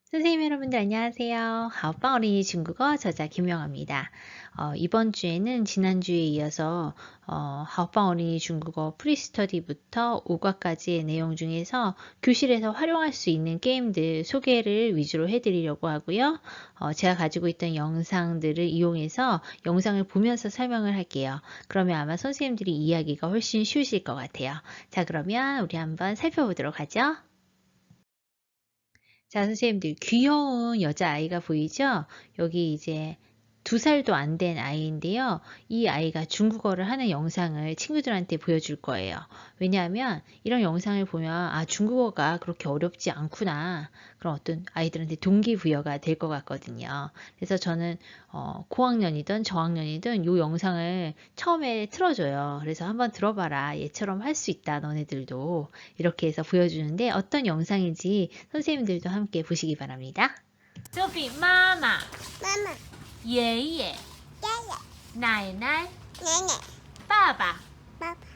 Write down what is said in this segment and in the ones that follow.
선생님 여러분들 안녕하세요. 하오빵 어린이 중국어 저자 김영아입니다. 이번 주에는 지난주에 이어서 하오빵 어린이 중국어 프리스터디부터 오과까지의 내용 중에서 교실에서 활용할 수 있는 게임들 소개를 위주로 해드리려고 하고요. 제가 가지고 있던 영상들을 이용해서 영상을 보면서 설명을 할게요. 그러면 아마 선생님들이 이해하기가 훨씬 쉬우실 것 같아요. 자, 그러면 우리 한번 살펴보도록 하죠. 자, 선생님들, 귀여운 여자아이가 보이죠? 여기 이제 2살도 안 된 아이인데요. 이 아이가 중국어를 하는 영상을 친구들한테 보여줄 거예요. 왜냐하면 이런 영상을 보면 중국어가 그렇게 어렵지 않구나. 그런 어떤 아이들한테 동기부여가 될 것 같거든요. 그래서 저는 고학년이든 저학년이든 이 영상을 처음에 틀어줘요. 그래서 한번 들어봐라. 얘처럼 할 수 있다. 너네들도. 이렇게 해서 보여주는데 어떤 영상인지 선생님들도 함께 보시기 바랍니다. 这比妈妈、妈妈、爷爷、爷爷、奶奶、奶奶、爸爸 爸爸。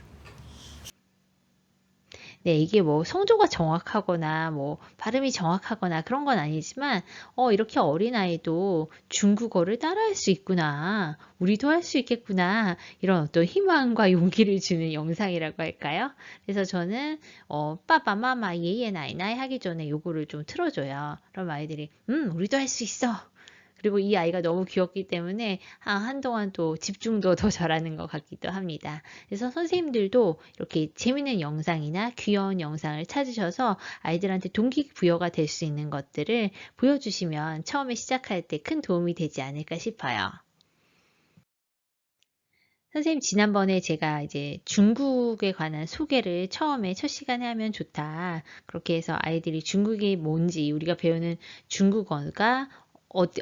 네, 이게 뭐 성조가 정확하거나 뭐 발음이 정확하거나 그런 건 아니지만 이렇게 어린아이도 중국어를 따라할 수 있구나. 우리도 할 수 있겠구나. 이런 어떤 희망과 용기를 주는 영상이라고 할까요? 그래서 저는 빠빠, 마마, 예예, 나이나이 하기 전에 요거를 좀 틀어줘요. 그럼 아이들이 우리도 할 수 있어. 그리고 이 아이가 너무 귀엽기 때문에 한동안 또 집중도 더 잘하는 것 같기도 합니다. 그래서 선생님들도 이렇게 재밌는 영상이나 귀여운 영상을 찾으셔서 아이들한테 동기부여가 될 수 있는 것들을 보여주시면 처음에 시작할 때 큰 도움이 되지 않을까 싶어요. 선생님, 지난번에 제가 이제 중국에 관한 소개를 처음에 첫 시간에 하면 좋다. 그렇게 해서 아이들이 중국이 뭔지, 우리가 배우는 중국어가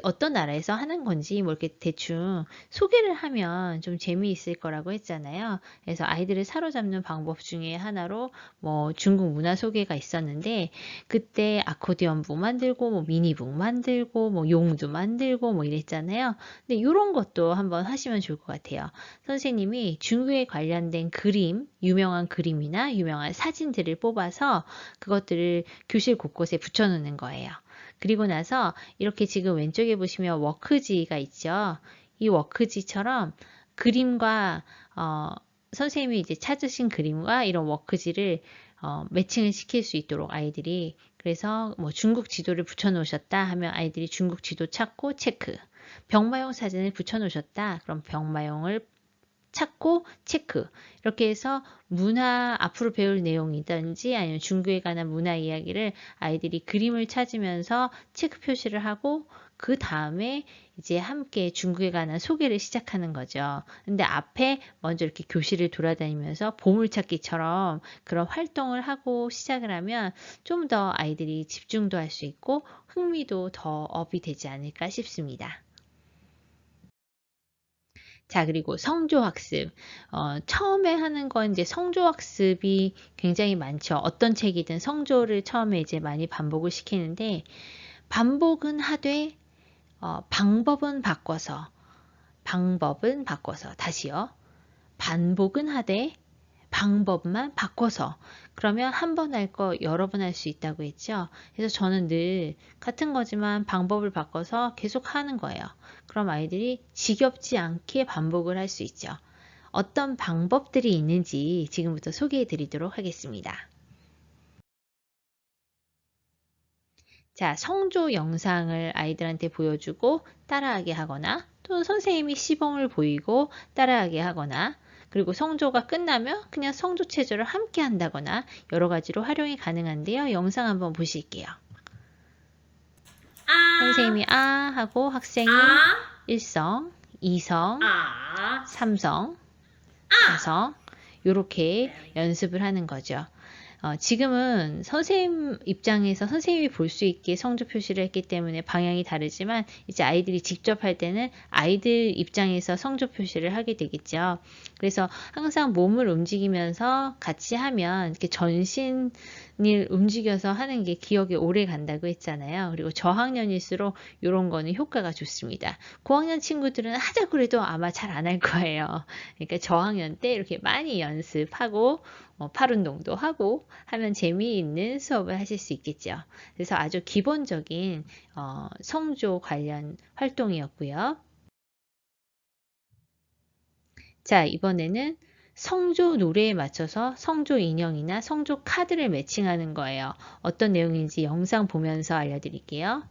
어떤 나라에서 하는 건지 뭐 이렇게 대충 소개를 하면 좀 재미있을 거라고 했잖아요. 그래서 아이들을 사로잡는 방법 중에 하나로 뭐 중국 문화 소개가 있었는데 그때 아코디언북 만들고 뭐 미니북 만들고 뭐 용두 만들고 뭐 이랬잖아요. 근데 이런 것도 한번 하시면 좋을 것 같아요. 선생님이 중국에 관련된 그림, 유명한 그림이나 유명한 사진들을 뽑아서 그것들을 교실 곳곳에 붙여놓는 거예요. 그리고 나서 이렇게 지금 왼쪽에 보시면 워크지가 있죠. 이 워크지처럼 그림과 선생님이 이제 찾으신 그림과 이런 워크지를 매칭을 시킬 수 있도록 아이들이 그래서 뭐 중국 지도를 붙여 놓으셨다 하면 아이들이 중국 지도 찾고 체크. 병마용 사진을 붙여 놓으셨다. 그럼 병마용을 찾고 체크. 이렇게 해서 문화 앞으로 배울 내용이든지 아니면 중국에 관한 문화 이야기를 아이들이 그림을 찾으면서 체크 표시를 하고 그 다음에 이제 함께 중국에 관한 소개를 시작하는 거죠. 근데 앞에 먼저 이렇게 교실을 돌아다니면서 보물찾기처럼 그런 활동을 하고 시작을 하면 좀 더 아이들이 집중도 할 수 있고 흥미도 더 업이 되지 않을까 싶습니다. 자, 그리고 성조학습. 처음에 하는 건 이제 성조학습이 굉장히 많죠. 어떤 책이든 성조를 처음에 이제 많이 반복을 시키는데, 반복은 하되, 방법은 바꿔서, 다시요. 반복은 하되, 방법만 바꿔서 그러면 한 번 할 거 여러 번 할 수 있다고 했죠. 그래서 저는 늘 같은 거지만 방법을 바꿔서 계속 하는 거예요. 그럼 아이들이 지겹지 않게 반복을 할 수 있죠. 어떤 방법들이 있는지 지금부터 소개해 드리도록 하겠습니다. 자, 성조 영상을 아이들한테 보여주고 따라하게 하거나 또는 선생님이 시범을 보이고 따라하게 하거나 그리고 성조가 끝나면 그냥 성조 체조를 함께 한다거나 여러 가지로 활용이 가능한데요. 영상 한번 보실게요. 선생님이 하고 학생이 1성, 2성, 3성, 4성 이렇게 연습을 하는 거죠. 지금은 선생님 입장에서 선생님이 볼 수 있게 성조 표시를 했기 때문에 방향이 다르지만 이제 아이들이 직접 할 때는 아이들 입장에서 성조 표시를 하게 되겠죠. 그래서 항상 몸을 움직이면서 같이 하면 이렇게 전신을 움직여서 하는 게 기억에 오래 간다고 했잖아요. 그리고 저학년일수록 이런 거는 효과가 좋습니다. 고학년 친구들은 하자고 해도 아마 잘 안 할 거예요. 그러니까 저학년 때 이렇게 많이 연습하고 팔 운동도 하고 하면 재미있는 수업을 하실 수 있겠죠. 그래서 아주 기본적인 성조 관련 활동이었고요. 자, 이번에는 성조 노래에 맞춰서 성조 인형이나 성조 카드를 매칭하는 거예요. 어떤 내용인지 영상 보면서 알려드릴게요.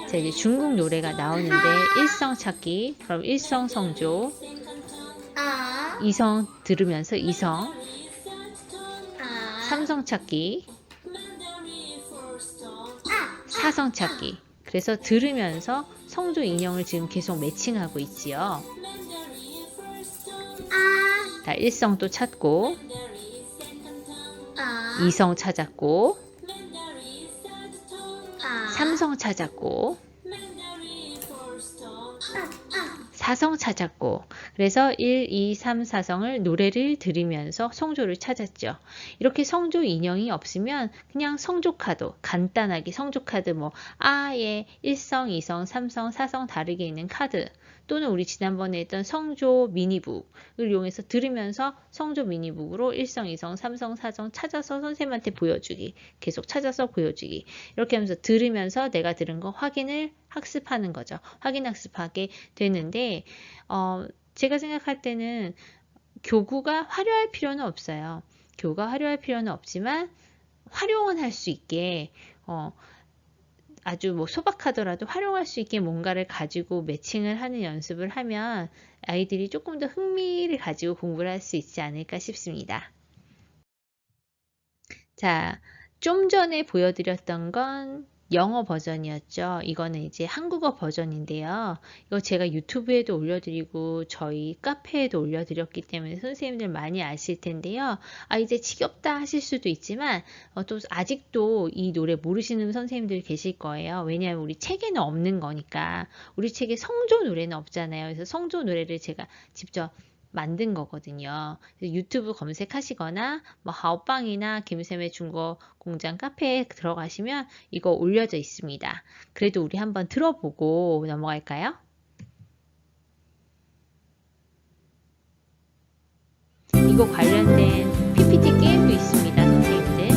자, 이제 중국 노래가 나오는데 일성 찾기, 그럼 일성 성조, 이성 들으면서 이성, 삼성 찾기, 사성 찾기. 그래서 들으면서 성조 인형을 지금 계속 매칭하고 있지요. 자, 일성 또 찾고, 이성 찾았고, 삼성 찾았고, 사성 찾았고, 그래서 1, 2, 3, 4성을 노래를 들으면서 성조를 찾았죠. 이렇게 성조 인형이 없으면 그냥 성조 카드, 간단하게 성조 카드 아예 1성, 2성, 3성, 4성 다르게 있는 카드, 또는 우리 지난번에 했던 성조 미니북을 이용해서 들으면서 성조 미니북으로 1성, 2성, 3성, 4성 찾아서 선생님한테 보여주기, 계속 찾아서 보여주기, 이렇게 하면서 들으면서 내가 들은 거 학습하는 거죠. 확인 학습하게 되는데 제가 생각할 때는 교구가 화려할 필요는 없어요. 교구가 화려할 필요는 없지만 활용은 할 수 있게 아주 소박하더라도 활용할 수 있게 뭔가를 가지고 매칭을 하는 연습을 하면 아이들이 조금 더 흥미를 가지고 공부를 할 수 있지 않을까 싶습니다. 자, 좀 전에 보여드렸던 건 영어 버전이었죠. 이거는 이제 한국어 버전인데요. 이거 제가 유튜브에도 올려드리고 저희 카페에도 올려드렸기 때문에 선생님들 많이 아실 텐데요. 이제 지겹다 하실 수도 있지만 또 아직도 이 노래 모르시는 선생님들 계실 거예요. 왜냐하면 우리 책에는 없는 거니까. 우리 책에 성조 노래는 없잖아요. 그래서 성조 노래를 제가 직접 만든 거거든요. 유튜브 검색하시거나 하오빵이나 김쌤의 중국어 공장 카페에 들어가시면 이거 올려져 있습니다. 그래도 우리 한번 들어보고 넘어갈까요? 이거 관련된 PPT 게임도 있습니다, 선생님들.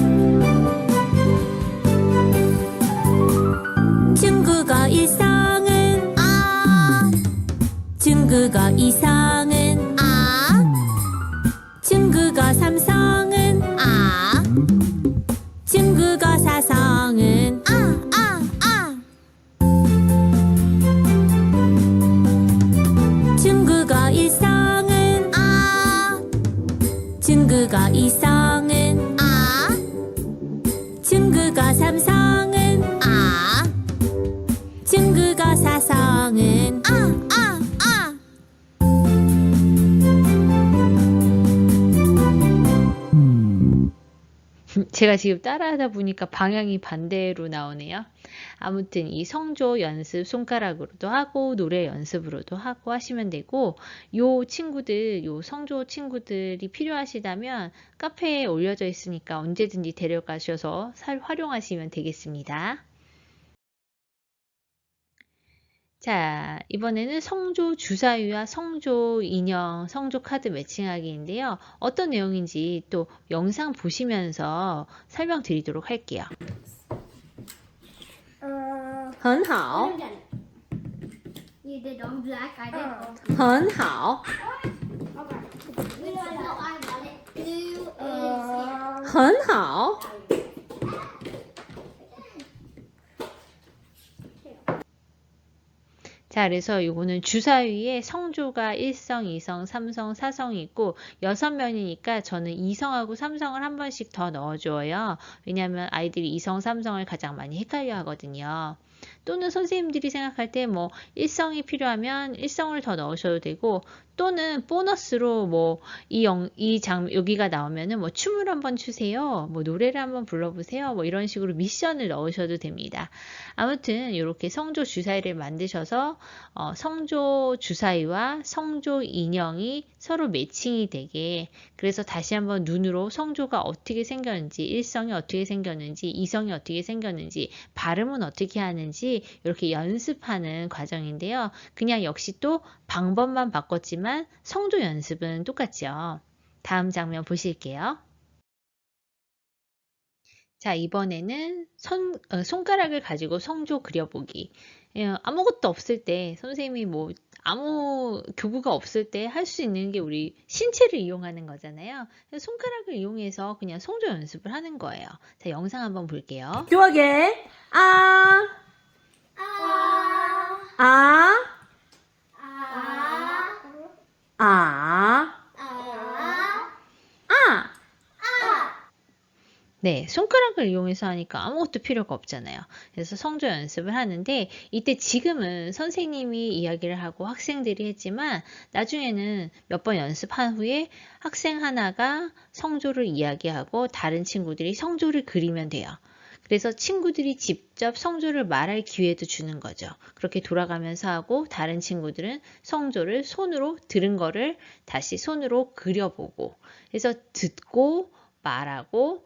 중국어 일성은 중국어 이성은 중국어 삼성은 중국어 사성은 중국어 일성은 중국어 이성은 중국어 삼성은 중국어 사성은 제가 지금 따라하다 보니까 방향이 반대로 나오네요. 아무튼 이 성조 연습 손가락으로도 하고 노래 연습으로도 하고 하시면 되고, 요 성조 친구들이 필요하시다면 카페에 올려져 있으니까 언제든지 데려가셔서 활용하시면 되겠습니다. 자, 이번에는 성조 주사위와 성조 인형, 성조 카드 매칭하기인데요. 어떤 내용인지 또 영상 보시면서 설명드리도록 할게요. 很好，很好，很好。 자, 그래서 이거는 주사위에 성조가 1성, 2성, 3성, 4성이 있고 6명이니까 저는 2성하고 3성을 한 번씩 더 넣어줘요. 왜냐하면 아이들이 2성, 3성을 가장 많이 헷갈려 하거든요. 또는 선생님들이 생각할 때 1성이 필요하면 1성을 더 넣으셔도 되고, 또는 보너스로 여기가 나오면은 춤을 한번 추세요, 노래를 한번 불러보세요, 이런 식으로 미션을 넣으셔도 됩니다. 아무튼 이렇게 성조 주사위를 만드셔서 성조 주사위와 성조 인형이 서로 매칭이 되게, 그래서 다시 한번 눈으로 성조가 어떻게 생겼는지, 일성이 어떻게 생겼는지, 이성이 어떻게 생겼는지, 발음은 어떻게 하는지 이렇게 연습하는 과정인데요. 그냥 역시 또 방법만 바꿨지만 성조 연습은 똑같죠. 다음 장면 보실게요. 자, 이번에는 손가락을 가지고 성조 그려보기. 아무것도 없을 때, 선생님이 뭐 아무 교구가 없을 때 할 수 있는 게 우리 신체를 이용하는 거잖아요. 그래서 손가락을 이용해서 그냥 성조 연습을 하는 거예요. 자, 영상 한번 볼게요. Do again. 아, 아, 아, 아. 네, 손가락을 이용해서 하니까 아무것도 필요가 없잖아요. 그래서 성조 연습을 하는데, 이때 지금은 선생님이 이야기를 하고 학생들이 했지만 나중에는 몇 번 연습한 후에 학생 하나가 성조를 이야기하고 다른 친구들이 성조를 그리면 돼요. 그래서 친구들이 직접 성조를 말할 기회도 주는 거죠. 그렇게 돌아가면서 하고 다른 친구들은 성조를 손으로 들은 거를 다시 손으로 그려보고, 그래서 듣고 말하고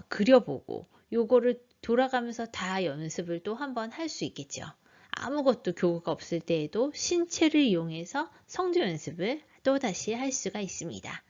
그려보고, 요거를 돌아가면서 다 연습을 또 한번 할 수 있겠죠. 아무것도 교구가 없을 때에도 신체를 이용해서 성조 연습을 또 다시 할 수가 있습니다.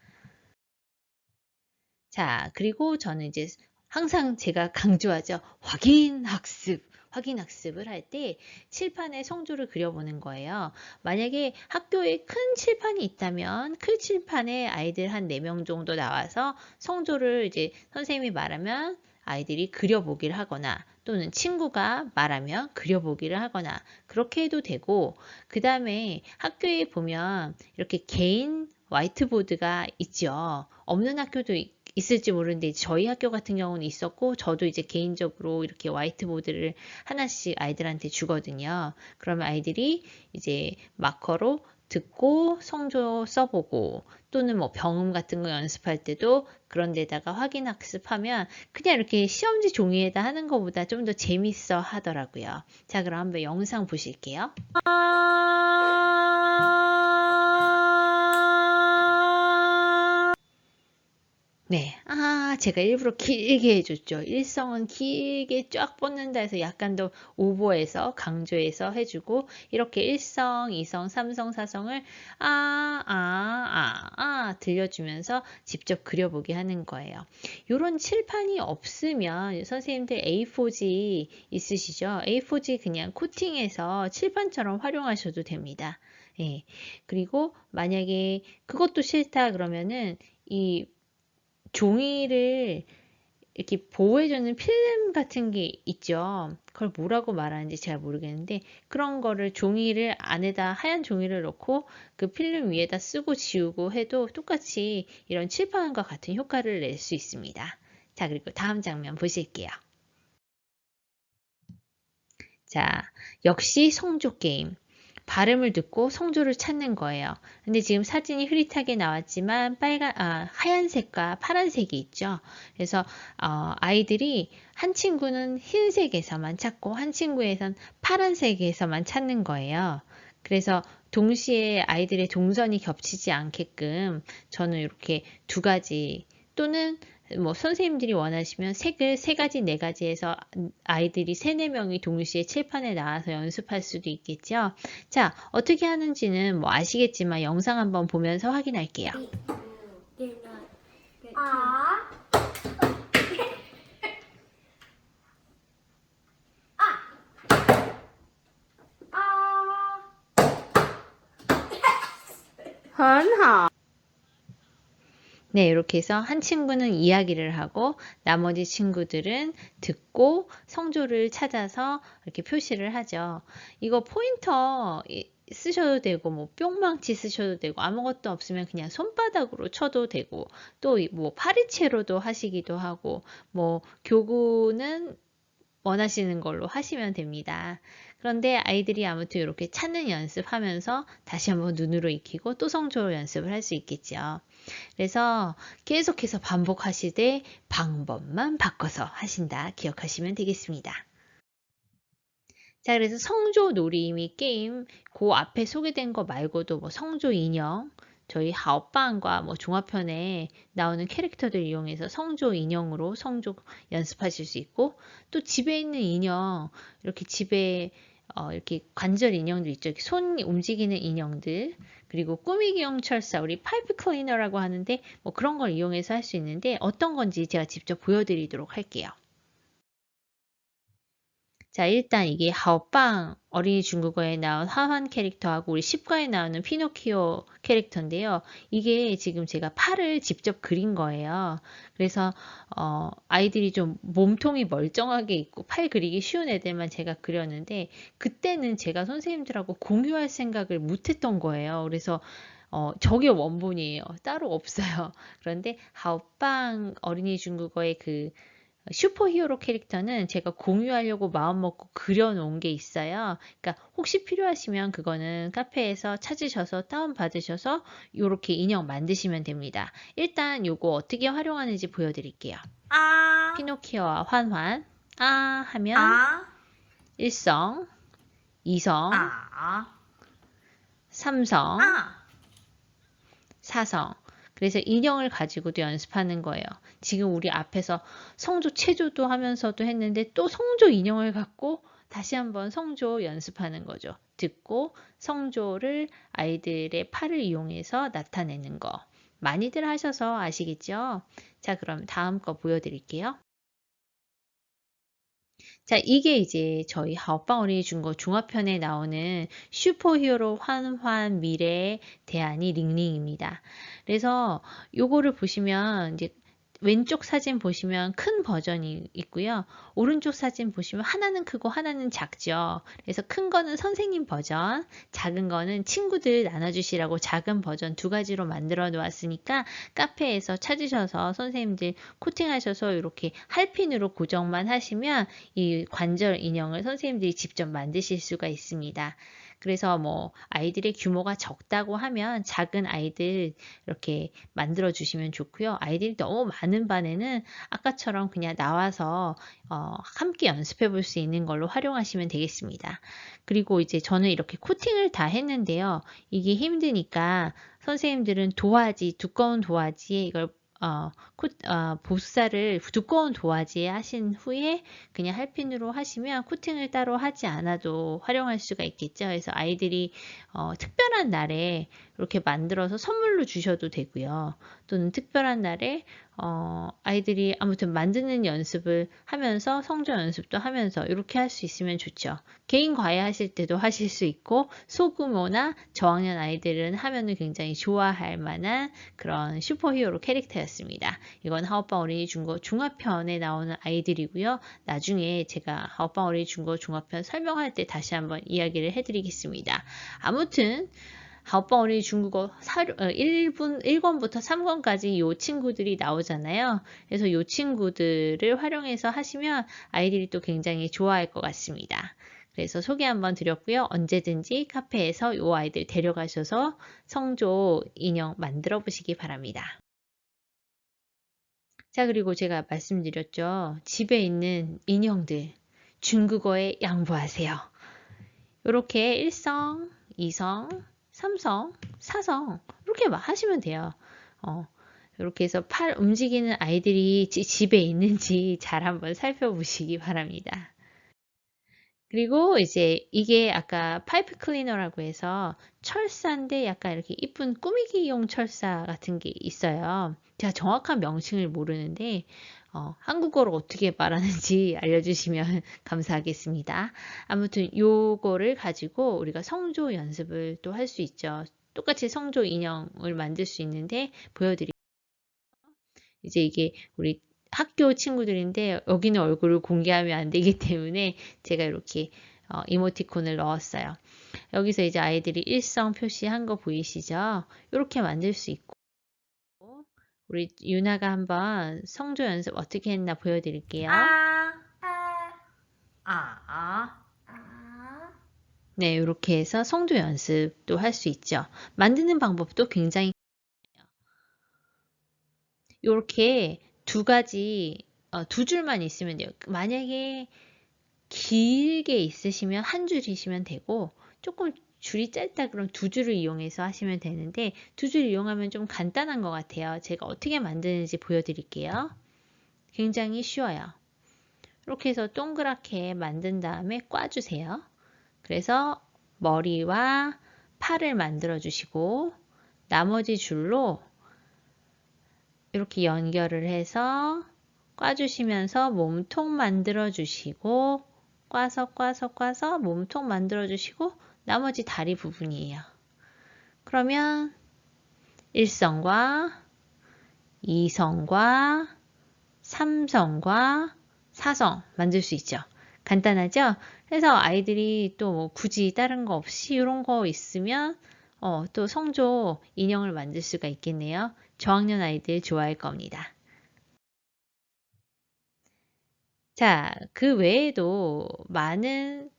자, 그리고 저는 이제 항상 제가 강조하죠. 확인 학습을 할 때 칠판에 성조를 그려보는 거예요. 만약에 학교에 큰 칠판이 있다면 큰 칠판에 아이들 한 4명 정도 나와서 성조를 이제 선생님이 말하면 아이들이 그려보기를 하거나, 또는 친구가 말하면 그려보기를 하거나, 그렇게 해도 되고, 그 다음에 학교에 보면 이렇게 개인 화이트보드가 있죠. 없는 학교도 있을지 모르는데 저희 학교 같은 경우는 있었고, 저도 이제 개인적으로 이렇게 화이트보드를 하나씩 아이들한테 주거든요. 그러면 아이들이 이제 마커로 듣고 성조 써보고, 또는 뭐 병음 같은 거 연습할 때도 그런 데다가 확인 학습하면 그냥 이렇게 시험지 종이에다 하는 것보다 좀 더 재밌어 하더라고요. 자, 그럼 한번 영상 보실게요. 네, 제가 일부러 길게 해줬죠. 일성은 길게 쫙 뻗는다 해서 약간 더 오버해서 강조해서 해주고, 이렇게 일성, 이성, 삼성, 사성을 들려주면서 직접 그려보게 하는 거예요. 이런 칠판이 없으면 선생님들 A4지 있으시죠? A4지 그냥 코팅해서 칠판처럼 활용하셔도 됩니다. 예. 그리고 만약에 그것도 싫다 그러면은 이 종이를 이렇게 보호해주는 필름 같은 게 있죠. 그걸 뭐라고 말하는지 잘 모르겠는데, 그런 거를 종이를 안에다 하얀 종이를 넣고 그 필름 위에다 쓰고 지우고 해도 똑같이 이런 칠판과 같은 효과를 낼 수 있습니다. 자, 그리고 다음 장면 보실게요. 자, 역시 성조 게임. 발음을 듣고 성조를 찾는 거예요. 근데 지금 사진이 흐릿하게 나왔지만 하얀색과 파란색이 있죠. 그래서 아이들이 한 친구는 흰색에서만 찾고 한 친구에선 파란색에서만 찾는 거예요. 그래서 동시에 아이들의 동선이 겹치지 않게끔 저는 이렇게 2가지, 또는 뭐 선생님들이 원하시면 색을 3가지, 4가지 해서 아이들이 3-4명이 동시에 칠판에 나와서 연습할 수도 있겠죠. 자, 어떻게 하는지는 뭐 아시겠지만 영상 한번 보면서 확인할게요. 네, 이렇게 해서 한 친구는 이야기를 하고 나머지 친구들은 듣고 성조를 찾아서 이렇게 표시를 하죠. 이거 포인터 쓰셔도 되고, 뭐 뿅망치 쓰셔도 되고, 아무것도 없으면 그냥 손바닥으로 쳐도 되고, 또 뭐 파리채로도 하시기도 하고, 뭐 교구는 원하시는 걸로 하시면 됩니다. 그런데 아이들이 아무튼 이렇게 찾는 연습하면서 다시 한번 눈으로 익히고 또 성조 연습을 할 수 있겠죠. 그래서 계속해서 반복하시되 방법만 바꿔서 하신다 기억하시면 되겠습니다. 자, 그래서 성조 놀이미 게임 그 앞에 소개된 거 말고도 뭐 성조 인형, 저희 하오빵과 뭐 종합편에 나오는 캐릭터들 이용해서 성조 인형으로 성조 연습하실 수 있고, 또 집에 있는 인형, 이렇게 집에 이렇게 관절 인형들 있죠. 이렇게 손 움직이는 인형들, 그리고 꾸미기용 철사, 우리 파이프 클리너라고 하는데 뭐 그런 걸 이용해서 할 수 있는데, 어떤 건지 제가 직접 보여드리도록 할게요. 자, 일단 이게 하오빵 어린이 중국어에 나온 하환 캐릭터하고 우리 10과에 나오는 피노키오 캐릭터인데요. 이게 지금 제가 팔을 직접 그린 거예요. 그래서 아이들이 좀 몸통이 멀쩡하게 있고 팔 그리기 쉬운 애들만 제가 그렸는데, 그때는 제가 선생님들하고 공유할 생각을 못했던 거예요. 그래서 저게 원본이에요. 따로 없어요. 그런데 하오빵 어린이 중국어의 그 슈퍼히어로 캐릭터는 제가 공유하려고 마음먹고 그려놓은 게 있어요. 그러니까 혹시 필요하시면 그거는 카페에서 찾으셔서 다운받으셔서 이렇게 인형 만드시면 됩니다. 일단 요거 어떻게 활용하는지 보여드릴게요. 아, 피노키오와 환환. 아 하면 아, 일성, 이성, 아, 삼성, 아. 사성. 그래서 인형을 가지고도 연습하는 거예요. 지금 우리 앞에서 성조 체조도 하면서도 했는데 또 성조 인형을 갖고 다시 한번 성조 연습하는 거죠. 듣고 성조를 아이들의 팔을 이용해서 나타내는 거. 많이들 하셔서 아시겠죠? 자, 그럼 다음 거 보여드릴게요. 자, 이게 이제 저희 하오빵 어린이 중고 종합편에 나오는 슈퍼히어로 환환 미래의 대안이 링링입니다. 그래서 요거를 보시면 이제 왼쪽 사진 보시면 큰 버전이 있고요. 오른쪽 사진 보시면 하나는 크고 하나는 작죠. 그래서 큰 거는 선생님 버전, 작은 거는 친구들 나눠주시라고 작은 버전 두 가지로 만들어 놓았으니까 카페에서 찾으셔서 선생님들 코팅하셔서 이렇게 할핀으로 고정만 하시면 이 관절 인형을 선생님들이 직접 만드실 수가 있습니다. 그래서 뭐 아이들의 규모가 적다고 하면 작은 아이들 이렇게 만들어 주시면 좋고요. 아이들이 너무 많은 반에는 아까처럼 그냥 나와서 함께 연습해 볼 수 있는 걸로 활용하시면 되겠습니다. 그리고 이제 저는 이렇게 코팅을 다 했는데요. 이게 힘드니까 선생님들은 도화지, 두꺼운 도화지에 이걸 보스사를 두꺼운 도화지에 하신 후에 그냥 할핀으로 하시면 코팅을 따로 하지 않아도 활용할 수가 있겠죠. 그래서 아이들이 특별한 날에 이렇게 만들어서 선물로 주셔도 되고요. 또는 특별한 날에 아이들이 아무튼 만드는 연습을 하면서 성조 연습도 하면서 이렇게 할 수 있으면 좋죠. 개인 과외 하실 때도 하실 수 있고, 소규모나 저학년 아이들은 하면은 굉장히 좋아할 만한 그런 슈퍼히어로 캐릭터였습니다. 이건 하오빵 어린이 중고 종합편에 나오는 아이들이고요. 나중에 제가 하오빵 어린이 중고 종합편 설명할 때 다시 한번 이야기를 해드리겠습니다. 아무튼 하오빵 어린이 중국어 1권부터 3권까지 이 친구들이 나오잖아요. 그래서 이 친구들을 활용해서 하시면 아이들이 또 굉장히 좋아할 것 같습니다. 그래서 소개 한번 드렸고요. 언제든지 카페에서 이 아이들 데려가셔서 성조 인형 만들어 보시기 바랍니다. 자, 그리고 제가 말씀드렸죠. 집에 있는 인형들 중국어에 양보하세요. 이렇게 1성, 2성, 3성, 4성 이렇게 하시면 돼요. 이렇게 해서 팔 움직이는 아이들이 집에 있는지 잘 한번 살펴보시기 바랍니다. 그리고 이제 이게 아까 파이프 클리너라고 해서 철사인데 약간 이렇게 이쁜 꾸미기용 철사 같은 게 있어요. 제가 정확한 명칭을 모르는데 한국어로 어떻게 말하는지 알려주시면 감사하겠습니다. 아무튼 요거를 가지고 우리가 성조 연습을 또 할 수 있죠. 똑같이 성조 인형을 만들 수 있는데 보여드릴게요. 이제 이게 우리 학교 친구들인데 여기는 얼굴을 공개하면 안 되기 때문에 제가 이렇게 이모티콘을 넣었어요. 여기서 이제 아이들이 일성 표시한 거 보이시죠? 이렇게 만들 수 있고, 우리 유나가 한번 성조 연습 어떻게 했나 보여드릴게요. 네, 이렇게 해서 성조 연습도 할 수 있죠. 만드는 방법도 굉장히 이렇게 두 가지 두 줄만 있으면 돼요. 만약에 길게 있으시면 한 줄이시면 되고, 조금 줄이 짧다 그럼 두 줄을 이용해서 하시면 되는데, 두 줄 이용하면 좀 간단한 것 같아요. 제가 어떻게 만드는지 보여드릴게요. 굉장히 쉬워요. 이렇게 해서 동그랗게 만든 다음에 꽈주세요. 그래서 머리와 팔을 만들어 주시고, 나머지 줄로 이렇게 연결을 해서 꽈주시면서 몸통 만들어 주시고, 꽈서 몸통 만들어 주시고, 나머지 다리 부분이에요. 그러면 1성과 2성과 3성과 4성 만들 수 있죠. 간단하죠? 그래서 아이들이 또 뭐 굳이 다른 거 없이 이런 거 있으면 또 성조 인형을 만들 수가 있겠네요. 저학년 아이들 좋아할 겁니다. 자, 그 외에도 많은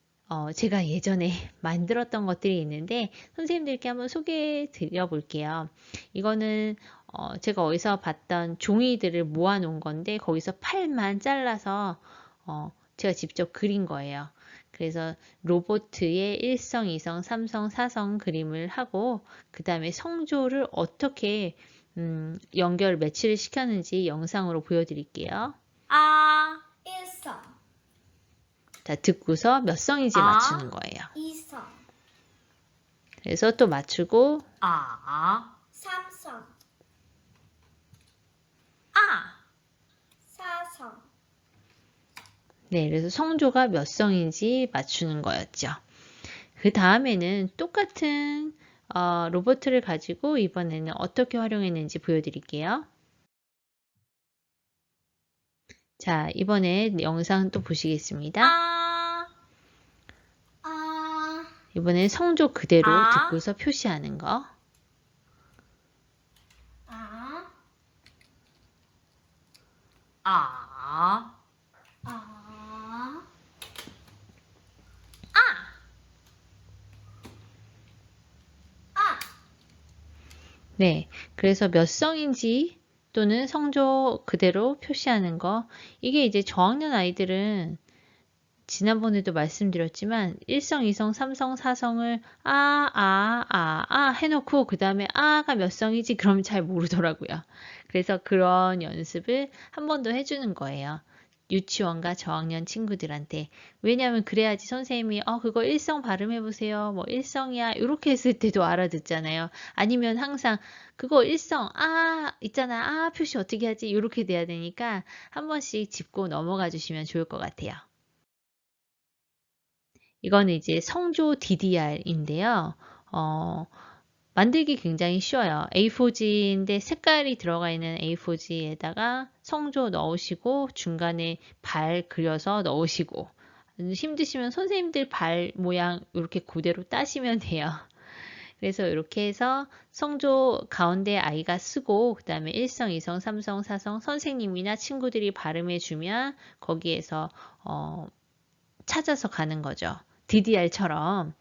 제가 예전에 만들었던 것들이 있는데 선생님들께 한번 소개해 드려 볼게요. 이거는 제가 어디서 봤던 종이들을 모아 놓은 건데 거기서 팔만 잘라서 제가 직접 그린 거예요. 그래서 로봇의 1성, 2성, 3성, 4성 그림을 하고 그 다음에 성조를 어떻게 연결 매치를 시켰는지 영상으로 보여드릴게요. 아, 1성, 자, 듣고서 몇 성인지 맞추는 거예요. 2성, 그래서 또 맞추고 아, 3성, 아, 4성, 네, 그래서 성조가 몇 성인지 맞추는 거였죠. 그 다음에는 똑같은 로봇을 가지고 이번에는 어떻게 활용했는지 보여드릴게요. 자, 이번에 영상 또 보시겠습니다. 아, 이번엔 성조 그대로 아. 듣고서 표시하는 거. 아, 아, 네, 그래서 몇 성인지 또는 성조 그대로 표시하는 거. 이게 이제 저학년 아이들은 지난번에도 말씀드렸지만 1성, 2성, 3성, 4성을 해놓고 그 다음에 아가 몇 성이지 그러면 잘 모르더라고요. 그래서 그런 연습을 한 번 더 해주는 거예요. 유치원과 저학년 친구들한테. 왜냐하면 그래야지 선생님이 그거 1성 발음해보세요. 뭐 1성이야. 이렇게 했을 때도 알아듣잖아요. 아니면 항상 그거 1성 있잖아. 표시 어떻게 하지? 이렇게 돼야 되니까 한 번씩 짚고 넘어가 주시면 좋을 것 같아요. 이거는 이제 성조 DDR인데요. 만들기 굉장히 쉬워요. A4지인데 색깔이 들어가 있는 A4지에다가 성조 넣으시고 중간에 발 그려서 넣으시고 힘드시면 선생님들 발 모양 이렇게 그대로 따시면 돼요. 그래서 이렇게 해서 성조 가운데 아이가 쓰고 그 다음에 1성, 2성, 3성, 4성 선생님이나 친구들이 발음해 주면 거기에서 찾아서 가는 거죠. DDR처럼.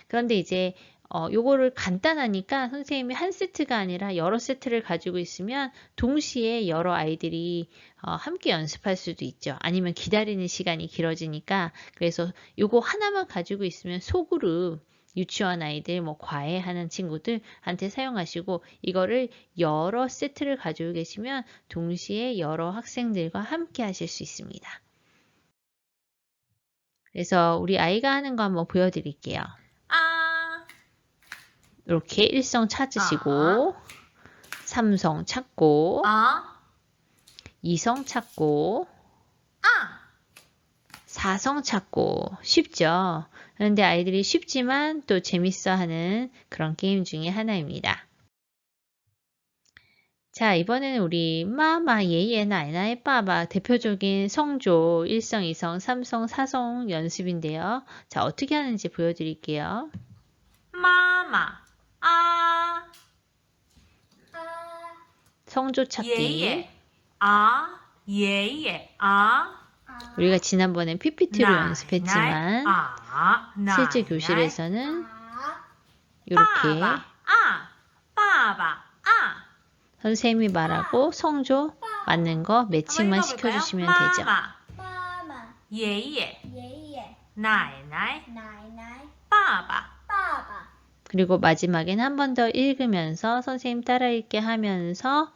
그런데 이제 요거를 간단하니까 선생님이 한 세트가 아니라 여러 세트를 가지고 있으면 동시에 여러 아이들이 함께 연습할 수도 있죠. 아니면 기다리는 시간이 길어지니까 그래서 요거 하나만 가지고 있으면 소그룹 유치원 아이들 뭐 과외하는 친구들한테 사용하시고 이거를 여러 세트를 가지고 계시면 동시에 여러 학생들과 함께 하실 수 있습니다. 그래서 우리 아이가 하는 거 한번 보여드릴게요. 아, 이렇게 1성 찾으시고 3성 찾고 아, 2성 찾고 아, 4성 찾고 쉽죠? 그런데 아이들이 쉽지만 또 재밌어 하는 그런 게임 중에 하나입니다. 자, 이번에는 우리 마마, 예예, 나이나이, 빠바 대표적인 성조 1성, 2성, 3성, 4성 연습인데요. 자, 어떻게 하는지 보여드릴게요. 마마, 아, 성조 찾기. 예예, 예예, 우리가 지난번에 PPT로 나이, 연습했지만 나이, 실제 나이, 교실에서는 이렇게 빠바, 선생님이 말하고 성조 맞는 거 매칭만 시켜주시면 되죠. 예예, 奶奶奶奶爸爸爸爸 그리고 마지막엔 한 번 더 읽으면서 선생님 따라 읽게 하면서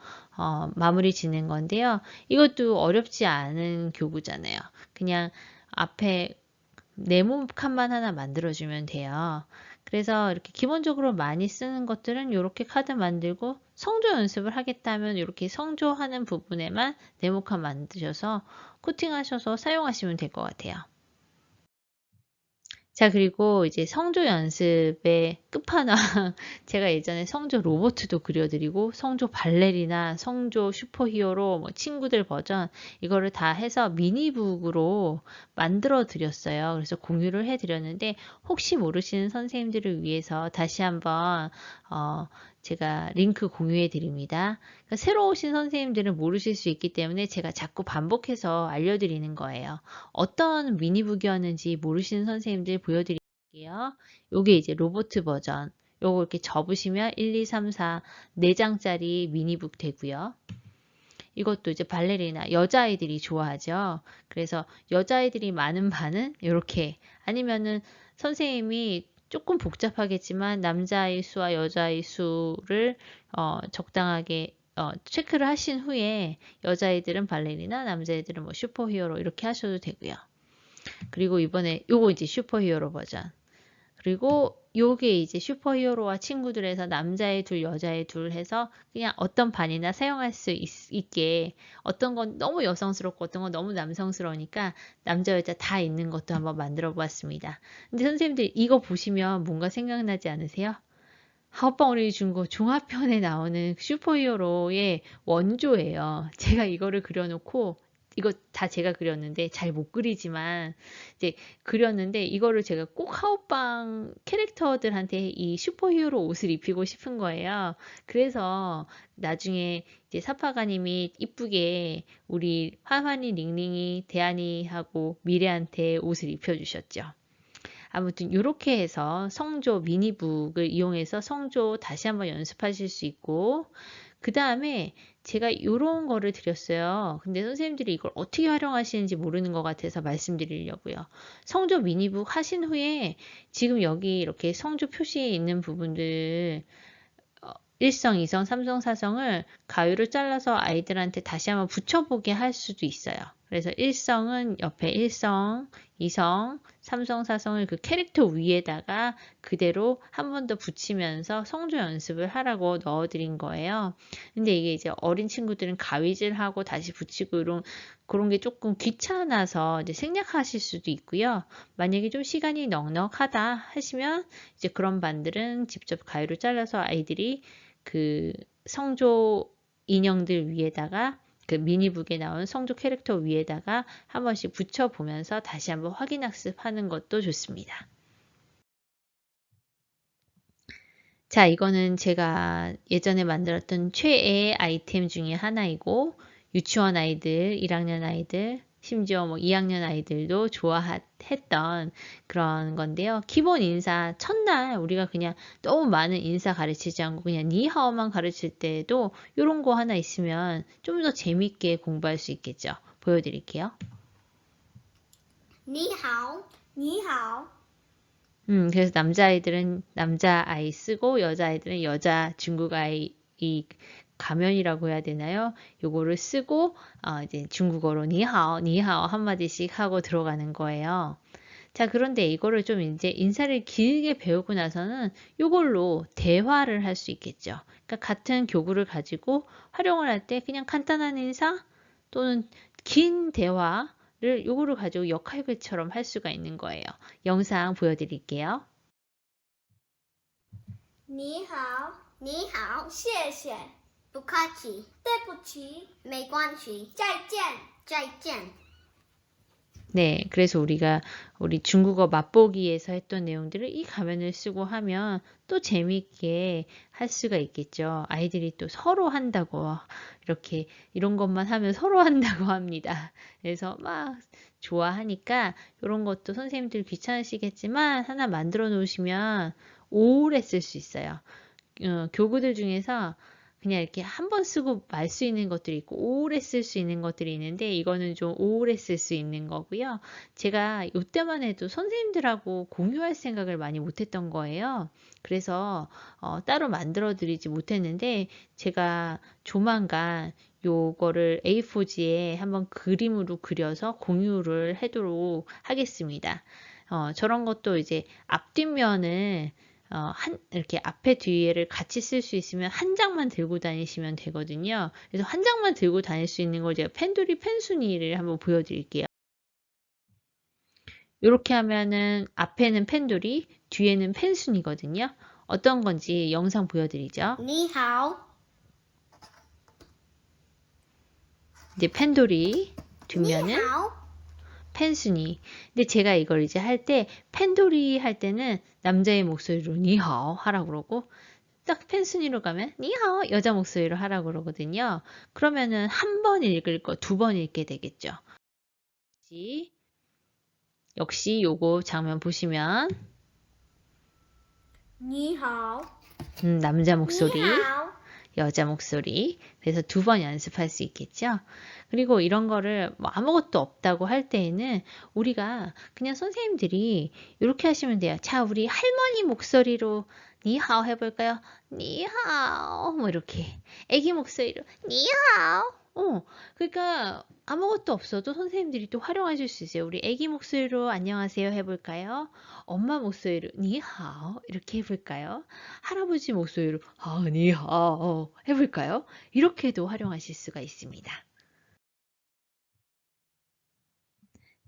마무리 짓는 건데요. 이것도 어렵지 않은 교구잖아요. 그냥 앞에 네모 칸만 하나 만들어주면 돼요. 그래서 이렇게 기본적으로 많이 쓰는 것들은 이렇게 카드 만들고 성조 연습을 하겠다면 이렇게 성조하는 부분에만 네모칸 만드셔서 코팅하셔서 사용하시면 될 것 같아요. 자, 그리고 이제 성조 연습의 끝판왕. 제가 예전에 성조 로봇도 그려드리고, 성조 발레리나, 성조 슈퍼히어로, 뭐 친구들 버전, 이거를 다 해서 미니북으로 만들어 드렸어요. 그래서 공유를 해 드렸는데, 혹시 모르시는 선생님들을 위해서 다시 한번, 제가 링크 공유해 드립니다. 그러니까 새로 오신 선생님들은 모르실 수 있기 때문에 제가 자꾸 반복해서 알려드리는 거예요. 어떤 미니북이었는지 모르시는 선생님들 보여드릴게요. 요게 이제 로봇 버전. 요거 이렇게 접으시면 1, 2, 3, 4, 4장짜리 미니북 되고요. 이것도 이제 발레리나 여자아이들이 좋아하죠. 그래서 여자아이들이 많은 반은 이렇게 아니면은 선생님이 조금 복잡하겠지만 남자아이 수와 여자아이 수를 적당하게 체크를 하신 후에 여자아이들은 발레리나, 남자아이들은 뭐 슈퍼히어로 이렇게 하셔도 되고요. 그리고 이번에 요거 이제 슈퍼히어로 버전. 그리고 요게 이제 슈퍼히어로와 친구들에서 남자애 둘, 여자애 둘 해서 그냥 어떤 반이나 사용할 수 있게 어떤 건 너무 여성스럽고 어떤 건 너무 남성스러우니까 남자, 여자 다 있는 것도 한번 만들어 보았습니다. 근데 선생님들 이거 보시면 뭔가 생각나지 않으세요? 하오빵 어린이 중고 종합편에 나오는 슈퍼히어로의 원조예요. 제가 이거를 그려놓고 이거 다 제가 그렸는데 잘 못 그리지만 이제 그렸는데 이거를 제가 꼭 하오빵 캐릭터들한테 이 슈퍼히어로 옷을 입히고 싶은 거예요. 그래서 나중에 이제 사파가님이 이쁘게 우리 화환이, 링링이, 대한이하고 미래한테 옷을 입혀주셨죠. 아무튼 이렇게 해서 성조 미니북을 이용해서 성조 다시 한번 연습하실 수 있고 그 다음에 제가 이런 거를 드렸어요. 근데 선생님들이 이걸 어떻게 활용하시는지 모르는 것 같아서 말씀드리려고요. 성조 미니북 하신 후에 지금 여기 이렇게 성조 표시에 있는 부분들 1성, 2성, 3성, 4성을 가위로 잘라서 아이들한테 다시 한번 붙여보게 할 수도 있어요. 그래서 1성은 옆에 1성, 2성, 3성, 4성을 그 캐릭터 위에다가 그대로 한 번 더 붙이면서 성조 연습을 하라고 넣어드린 거예요. 근데 이게 이제 어린 친구들은 가위질하고 다시 붙이고 그런 게 조금 귀찮아서 이제 생략하실 수도 있고요. 만약에 좀 시간이 넉넉하다 하시면 이제 그런 반들은 직접 가위로 잘라서 아이들이 그 성조 인형들 위에다가 그 미니북에 나온 성조 캐릭터 위에다가 한 번씩 붙여보면서 다시 한번 확인학습하는 것도 좋습니다. 자, 이거는 제가 예전에 만들었던 최애 아이템 중에 하나이고 유치원 아이들, 1학년 아이들, 심지어 뭐 2학년 아이들도 좋아했던 그런 건데요. 기본 인사 첫날 우리가 그냥 너무 많은 인사 가르치지 않고 그냥 니하오만 가르칠 때도 이런 거 하나 있으면 좀 더 재밌게 공부할 수 있겠죠. 보여드릴게요. 你好你好 그래서 남자아이들은 남자아이 쓰고 여자아이들은 여자 중국아이 이 가면이라고 해야 되나요? 요거를 쓰고 이제 중국어로 니하오 니하오 한마디씩 하고 들어가는 거예요. 자, 그런데 이거를 좀 이제 인사를 길게 배우고 나서는 이걸로 대화를 할 수 있겠죠. 그러니까 같은 교구를 가지고 활용을 할 때 그냥 간단한 인사 또는 긴 대화를 요거를 가지고 역할극처럼 할 수가 있는 거예요. 영상 보여드릴게요. 你好你好谢谢不客气对不起没关系再见再见 네, 그래서 우리 중국어 맛보기에서 했던 내용들을 이 가면을 쓰고 하면 또 재미있게 할 수가 있겠죠. 아이들이 또 서로 한다고 이렇게 이런 것만 하면 서로 한다고 합니다. 그래서 막 좋아하니까 이런 것도 선생님들 귀찮으시겠지만 하나 만들어 놓으시면 오래 쓸 수 있어요. 교구들 중에서 그냥 이렇게 한 번 쓰고 말 수 있는 것들이 있고 오래 쓸 수 있는 것들이 있는데 이거는 좀 오래 쓸 수 있는 거고요. 제가 이때만 해도 선생님들하고 공유할 생각을 많이 못했던 거예요. 그래서 따로 만들어 드리지 못했는데 제가 조만간 요거를 A4지에 한번 그림으로 그려서 공유를 하도록 하겠습니다. 저런 것도 이제 앞뒷면을 이렇게 앞에 뒤에를 같이 쓸 수 있으면 한 장만 들고 다니시면 되거든요. 그래서 한 장만 들고 다닐 수 있는 걸 제가 펜돌이 펜순이를 한번 보여드릴게요. 이렇게 하면은 앞에는 펜돌이, 뒤에는 펜순이거든요. 어떤 건지 영상 보여드리죠. 你好 이제 펜돌이, 你 뒷면은 好 펜순이. 근데 제가 이걸 이제 할 때 펜돌이 할 때는 남자의 목소리로 니하오 하라고 그러고 딱 펜순이로 가면 니하오 여자 목소리로 하라고 그러거든요. 그러면은 한 번 읽을 거 두 번 읽게 되겠죠. 역시 요거 장면 보시면 你好 남자 목소리 你好 여자 목소리. 그래서 두 번 연습할 수 있겠죠. 그리고 이런 거를 뭐 아무것도 없다고 할 때에는 우리가 그냥 선생님들이 이렇게 하시면 돼요. 자, 우리 할머니 목소리로 니하오 해볼까요? 니하오 뭐 이렇게 애기 목소리로 니하오. 그러니까 아무것도 없어도 선생님들이 또 활용하실 수 있어요. 우리 애기 목소리로 안녕하세요 해볼까요? 엄마 목소리로 니하오 이렇게 해볼까요? 할아버지 목소리로 니하오 해볼까요? 이렇게도 활용하실 수가 있습니다.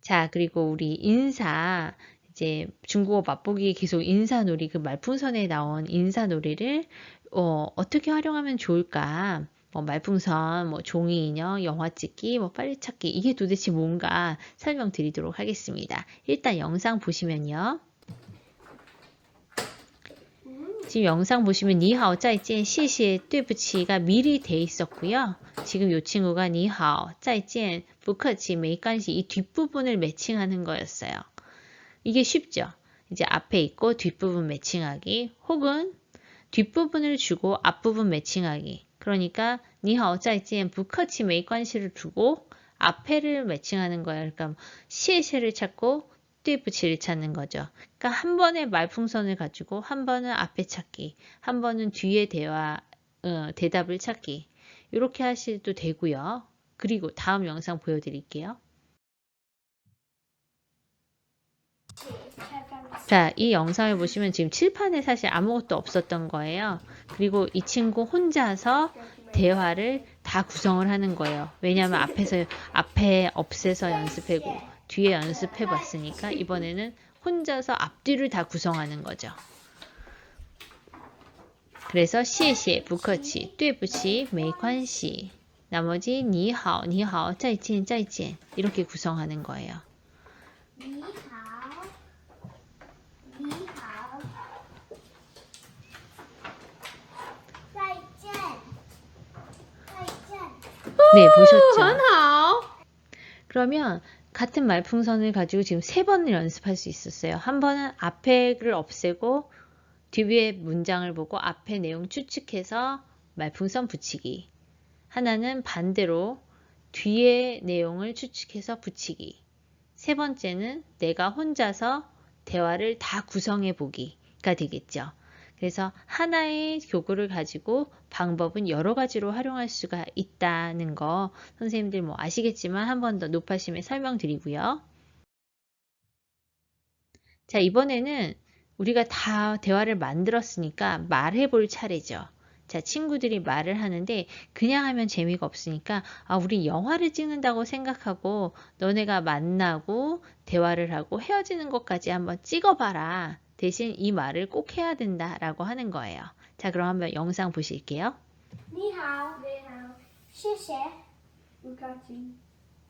자, 그리고 우리 인사, 이제 중국어 맛보기 계속 인사놀이, 그 말풍선에 나온 인사놀이를 어떻게 활용하면 좋을까? 뭐 말풍선, 뭐 종이 인형, 영화 찍기, 뭐 빨리 찾기, 이게 도대체 뭔가 설명드리도록 하겠습니다. 일단 영상 보시면요. 지금 영상 보시면 니하오 짜이젠 시시에 对不起가 미리 돼 있었고요. 지금 이 친구가 니하오 짜이젠 부커치 메이간시 이 뒷부분을 매칭하는 거였어요. 이게 쉽죠. 이제 앞에 있고 뒷부분 매칭하기 혹은 뒷부분을 주고 앞부분 매칭하기. 그러니까 니하오 짜이젠 부커치 메이간시를 두고 앞에를 매칭하는 거예요. 그러니까 시에시를 찾고 对不起를 찾는 거죠. 그러니까 한 번에 말풍선을 가지고 한 번은 앞에 찾기, 한 번은 뒤에 대답을 찾기. 이렇게 하셔도 되고요. 그리고 다음 영상 보여드릴게요. 자, 이 영상을 보시면 지금 칠판에 사실 아무것도 없었던 거예요. 그리고 이 친구 혼자서 대화를 다 구성을 하는 거예요. 왜냐하면 앞에 없애서 연습하고 뒤에 연습해 봤으니까 이번에는 혼자서 앞뒤를 다 구성하는 거죠. 그래서 谢谢不客气对不起没关系 나머지 니하오 니하오 再见再见 이렇게 구성하는 거예요. 你好你好再见再见 네, 보셨죠? 그러면 같은 말풍선을 가지고 지금 3번을 연습할 수 있었어요. 한 번은 앞에를 없애고 뒤에 문장을 보고 앞에 내용 추측해서 말풍선 붙이기. 하나는 반대로 뒤에 내용을 추측해서 붙이기. 세 번째는 내가 혼자서 대화를 다 구성해 보기가 되겠죠. 그래서 하나의 교구를 가지고 방법은 여러 가지로 활용할 수가 있다는 거 선생님들 뭐 아시겠지만 한 번 더 높아심에 설명드리고요. 자, 이번에는 우리가 다 대화를 만들었으니까 말해볼 차례죠. 자, 친구들이 말을 하는데 그냥 하면 재미가 없으니까 우리 영화를 찍는다고 생각하고 너네가 만나고 대화를 하고 헤어지는 것까지 한번 찍어봐라. 대신 이 말을 꼭 해야 된다라고 하는 거예요. 자, 그럼 한번 영상 보실게요. 你好你好谢谢不客气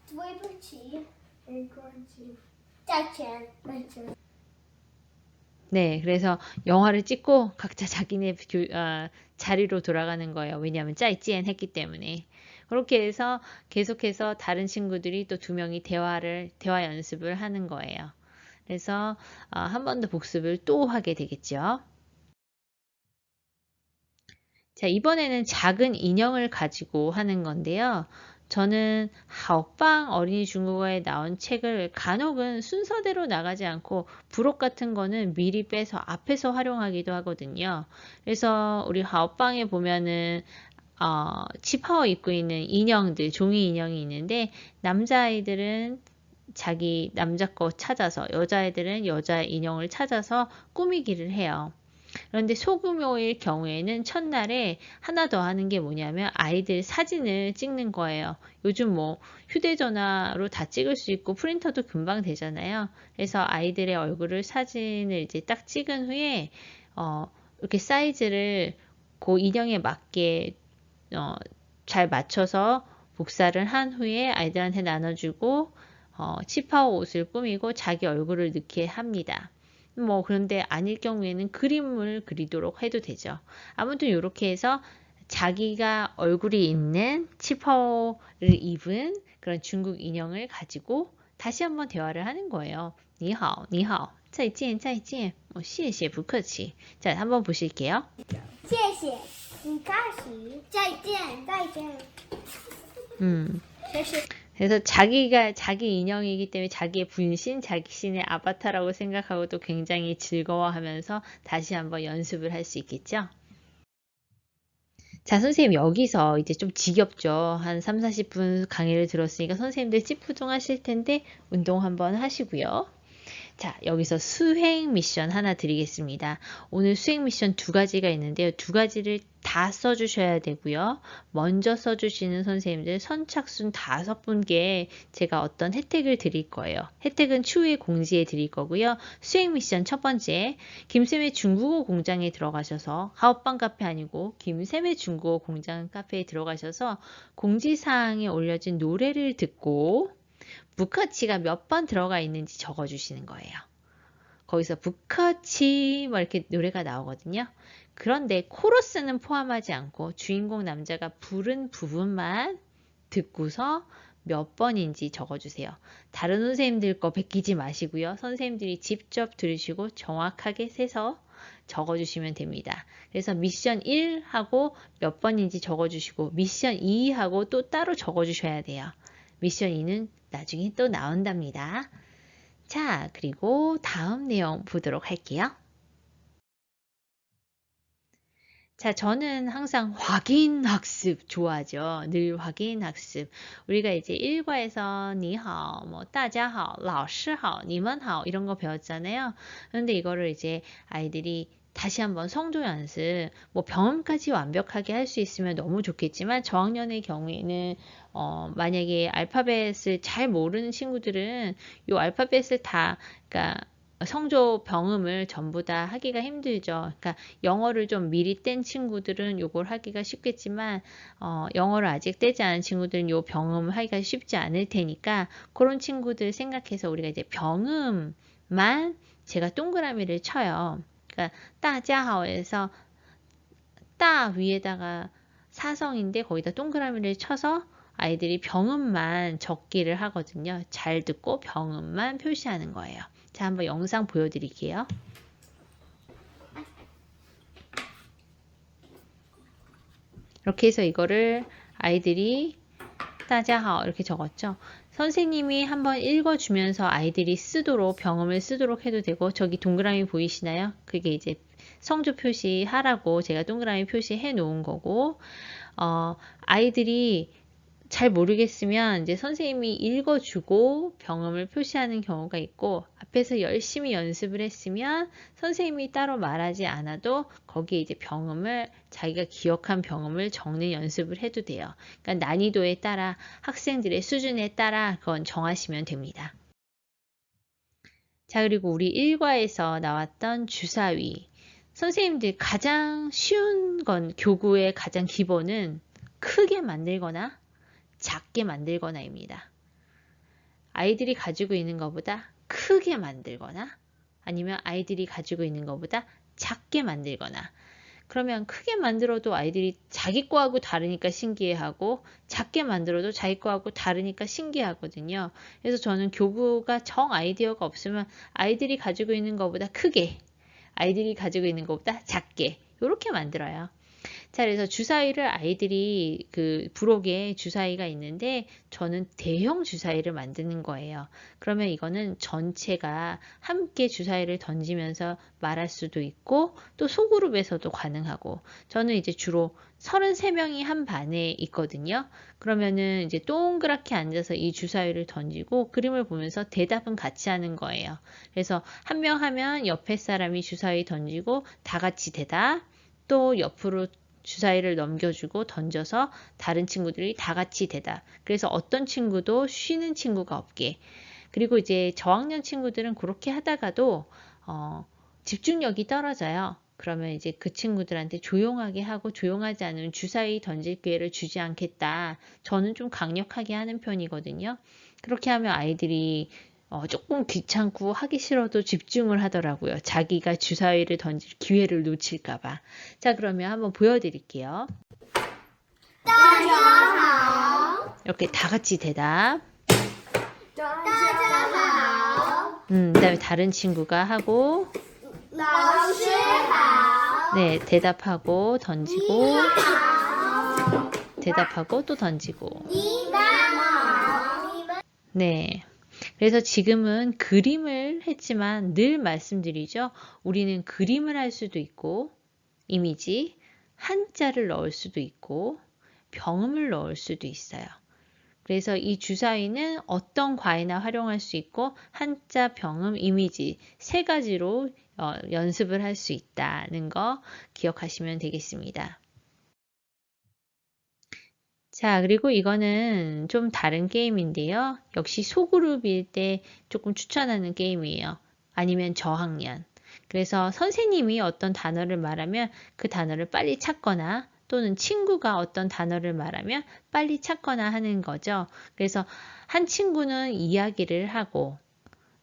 对不起没关系再见再见 네, 그래서 영화를 찍고 각자 자기네 자리로 돌아가는 거예요. 왜냐하면 짜이찌엔 했기 때문에. 그렇게 해서 계속해서 다른 친구들이 또 2명이 대화 연습을 하는 거예요. 그래서 한 번 더 복습을 또 하게 되겠죠. 자, 이번에는 작은 인형을 가지고 하는 건데요. 저는 하오빵 어린이 중국어에 나온 책을 간혹은 순서대로 나가지 않고 부록 같은 거는 미리 빼서 앞에서 활용하기도 하거든요. 그래서 우리 하오빵에 보면은 치파오 입고 있는 인형들, 종이 인형이 있는데 남자아이들은 자기 남자 거 찾아서, 여자애들은 여자 인형을 찾아서 꾸미기를 해요. 그런데 소규모일 경우에는 첫날에 하나 더 하는 게 뭐냐면 아이들 사진을 찍는 거예요. 요즘 뭐 휴대전화로 다 찍을 수 있고 프린터도 금방 되잖아요. 그래서 아이들의 얼굴을 사진을 이제 딱 찍은 후에 이렇게 사이즈를 그 인형에 맞게 잘 맞춰서 복사를 한 후에 아이들한테 나눠주고 치파오 옷을 꾸미고 자기 얼굴을 넣게 합니다. 뭐 그런데 아닐 경우에는 그림을 그리도록 해도 되죠. 아무튼 이렇게 해서 자기가 얼굴이 있는 치파오를 입은 그런 중국 인형을 가지고 다시 한번 대화를 하는 거예요. 你好,你好,再见,再见,谢谢,不客气. 자, 한번 보실게요. 谢谢，不客气，再见，再见。 谢谢。 그래서 자기가 자기 인형이기 때문에 자기의 분신, 자신의 아바타라고 생각하고도 굉장히 즐거워하면서 다시 한번 연습을 할 수 있겠죠. 자, 선생님 여기서 이제 좀 지겹죠. 한 3, 40분 강의를 들었으니까 선생님들 찌푸둥 하실 텐데 운동 한번 하시고요. 자, 여기서 수행 미션 하나 드리겠습니다. 오늘 수행 미션 2가지가 있는데요. 2가지를 다 써주셔야 되고요. 먼저 써주시는 선생님들 선착순 5분께 제가 어떤 혜택을 드릴 거예요. 혜택은 추후에 공지해 드릴 거고요. 수행 미션 첫 번째, 김쌤의 중국어 공장에 들어가셔서 하오빵 카페 아니고 김쌤의 중국어 공장 카페에 들어가셔서 공지사항에 올려진 노래를 듣고 부커치가 몇 번 들어가 있는지 적어주시는 거예요. 거기서 부커치 뭐 이렇게 노래가 나오거든요. 그런데 코러스는 포함하지 않고 주인공 남자가 부른 부분만 듣고서 몇 번인지 적어주세요. 다른 선생님들 거 베끼지 마시고요. 선생님들이 직접 들으시고 정확하게 세서 적어주시면 됩니다. 그래서 미션 1 하고 몇 번인지 적어주시고 미션 2 하고 또 따로 적어주셔야 돼요. 미션 2는 나중에 또 나온답니다. 자, 그리고 다음 내용 보도록 할게요. 자, 저는 항상 확인 학습 좋아하죠. 늘 확인 학습. 우리가 이제 1과에서 你好, 뭐 大家好, 老师好, 你们好 이런 거 배웠잖아요. 그런데 이거를 이제 아이들이 다시 한번 성조 연습, 뭐 병음까지 완벽하게 할 수 있으면 너무 좋겠지만 저학년의 경우에는 만약에 알파벳을 잘 모르는 친구들은 이 알파벳을 다 그러니까 성조 병음을 전부 다 하기가 힘들죠. 그러니까 영어를 좀 미리 뗀 친구들은 요걸 하기가 쉽겠지만 영어를 아직 떼지 않은 친구들은 요 병음을 하기가 쉽지 않을 테니까 그런 친구들 생각해서 우리가 이제 병음만 제가 동그라미를 쳐요. 그러니까 따자하오에서 따 위에다가 사성인데 거기다 동그라미를 쳐서 아이들이 병음만 적기를 하거든요. 잘 듣고 병음만 표시하는 거예요. 자, 한번 영상 보여드릴게요. 이렇게 해서 이거를 아이들이 따자하오 이렇게 적었죠. 선생님이 한번 읽어주면서 아이들이 쓰도록 병음을 쓰도록 해도 되고 저기 동그라미 보이시나요? 그게 이제 성조 표시하라고 제가 동그라미 표시해 놓은 거고 아이들이 잘 모르겠으면 이제 선생님이 읽어주고 병음을 표시하는 경우가 있고 앞에서 열심히 연습을 했으면 선생님이 따로 말하지 않아도 거기에 이제 병음을 자기가 기억한 병음을 적는 연습을 해도 돼요. 그러니까 난이도에 따라 학생들의 수준에 따라 그건 정하시면 됩니다. 자, 그리고 우리 1과에서 나왔던 주사위. 선생님들 가장 쉬운 건 교구의 가장 기본은 크게 만들거나 작게 만들거나입니다. 아이들이 가지고 있는 것보다 크게 만들거나 아니면 아이들이 가지고 있는 것보다 작게 만들거나 그러면 크게 만들어도 아이들이 자기 거하고 다르니까 신기해하고 작게 만들어도 자기 거하고 다르니까 신기하거든요. 그래서 저는 교구가 정 아이디어가 없으면 아이들이 가지고 있는 것보다 크게 아이들이 가지고 있는 것보다 작게 이렇게 만들어요. 자, 그래서 주사위를 아이들이 그 부록에 주사위가 있는데 저는 대형 주사위를 만드는 거예요. 그러면 이거는 전체가 함께 주사위를 던지면서 말할 수도 있고 또 소그룹에서도 가능하고 저는 이제 주로 33명이 한 반에 있거든요. 그러면은 이제 동그랗게 앉아서 이 주사위를 던지고 그림을 보면서 대답은 같이 하는 거예요. 그래서 한 명 하면 옆에 사람이 주사위 던지고 다 같이 대답, 또 옆으로 주사위를 넘겨주고 던져서 다른 친구들이 다 같이 대답. 그래서 어떤 친구도 쉬는 친구가 없게. 그리고 이제 저학년 친구들은 그렇게 하다가도 집중력이 떨어져요. 그러면 이제 그 친구들한테 조용하게 하고 조용하지 않으면 주사위 던질 기회를 주지 않겠다. 저는 좀 강력하게 하는 편이거든요. 그렇게 하면 아이들이 조금 귀찮고 하기 싫어도 집중을 하더라고요. 자기가 주사위를 던질 기회를 놓칠까봐. 자, 그러면 한번 보여드릴게요. 이렇게 다 같이 대답. 그다음에 다른 친구가 하고, 네, 대답하고 던지고, 대답하고 또 던지고. 네. 그래서 지금은 그림을 했지만 늘 말씀드리죠. 우리는 그림을 할 수도 있고, 이미지, 한자를 넣을 수도 있고, 병음을 넣을 수도 있어요. 그래서 이 주사위는 어떤 과에나 활용할 수 있고, 한자, 병음, 이미지 세 가지로 연습을 할 수 있다는 거 기억하시면 되겠습니다. 자, 그리고 이거는 좀 다른 게임인데요. 역시 소그룹일 때 조금 추천하는 게임이에요. 아니면 저학년. 그래서 선생님이 어떤 단어를 말하면 그 단어를 빨리 찾거나 또는 친구가 어떤 단어를 말하면 빨리 찾거나 하는 거죠. 그래서 한 친구는 이야기를 하고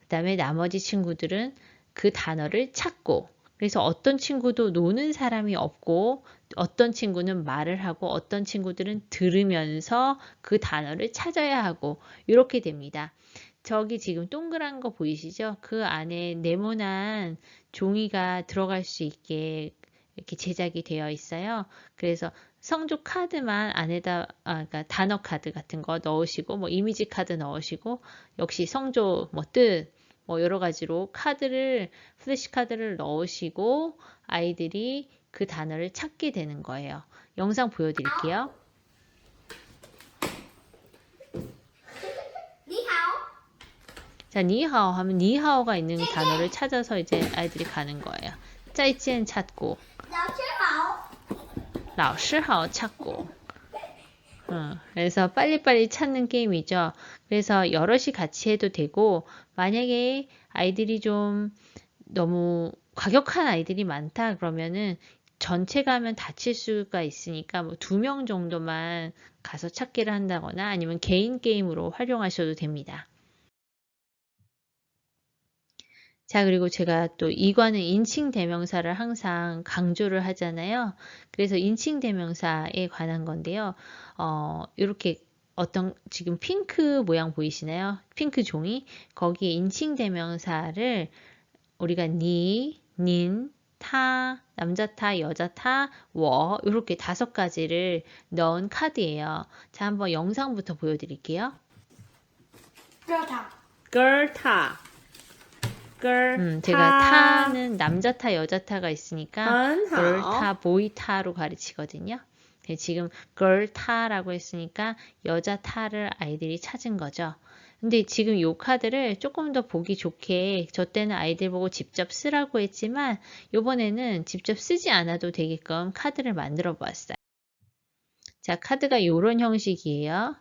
그 다음에 나머지 친구들은 그 단어를 찾고 그래서 어떤 친구도 노는 사람이 없고 어떤 친구는 말을 하고 어떤 친구들은 들으면서 그 단어를 찾아야 하고 이렇게 됩니다. 저기 지금 동그란 거 보이시죠? 그 안에 네모난 종이가 들어갈 수 있게 이렇게 제작이 되어 있어요. 그래서 성조 카드만 안에다 그러니까 단어 카드 같은 거 넣으시고 뭐 이미지 카드 넣으시고 역시 성조 뭐 뜻 뭐 여러 가지로 카드를 플래시 카드를 넣으시고 아이들이 그 단어를 찾게 되는 거예요. 영상 보여드릴게요. 자, 니하오 하면 니하오가 있는 단어를 찾아서 이제 아이들이 가는 거예요. 짜이지엔 찾고, 라오시하오 찾고. 그래서 빨리빨리 찾는 게임이죠. 그래서 여럿이 같이 해도 되고, 만약에 아이들이 좀 너무 과격한 아이들이 많다 그러면은 전체가 하면 다칠 수가 있으니까 뭐 2명 정도만 가서 찾기를 한다거나 아니면 개인 게임으로 활용하셔도 됩니다. 자, 그리고 제가 또 이과는 인칭 대명사를 항상 강조를 하잖아요. 그래서 인칭 대명사에 관한 건데요. 이렇게 어떤 지금 핑크 모양 보이시나요? 핑크 종이. 거기에 인칭 대명사를 우리가 니, 닌, 타, 남자 타, 여자 타, 워 이렇게 5가지를 넣은 카드예요. 자, 한번 영상부터 보여드릴게요. girl 타. 제가 타는 남자 타, 여자 타가 있으니까 girl 타, boy 타로 가르치거든요. 지금 girl 타라고 했으니까 여자 타를 아이들이 찾은 거죠. 근데 지금 이 카드를 조금 더 보기 좋게 저 때는 아이들 보고 직접 쓰라고 했지만 이번에는 직접 쓰지 않아도 되게끔 카드를 만들어 보았어요. 자, 카드가 이런 형식이에요.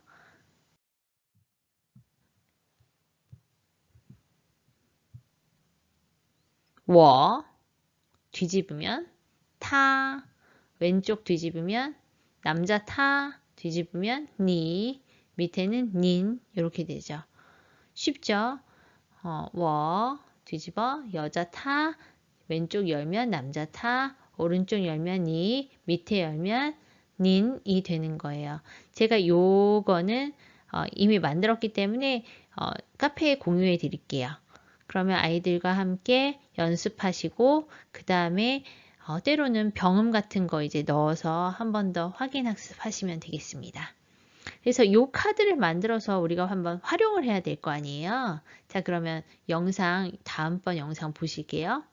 워 뒤집으면 타 왼쪽 뒤집으면 남자 타 뒤집으면 니 밑에는 닌 이렇게 되죠. 쉽죠? 워 뒤집어 여자 타 왼쪽 열면 남자 타 오른쪽 열면 니 밑에 열면 닌이 되는 거예요. 제가 요거는 이미 만들었기 때문에 카페에 공유해 드릴게요. 그러면 아이들과 함께 연습하시고 그 다음에 때로는 병음 같은 거 이제 넣어서 한 번 더 확인 학습하시면 되겠습니다. 그래서 이 카드를 만들어서 우리가 한번 활용을 해야 될 거 아니에요. 자, 그러면 다음번 영상 보실게요.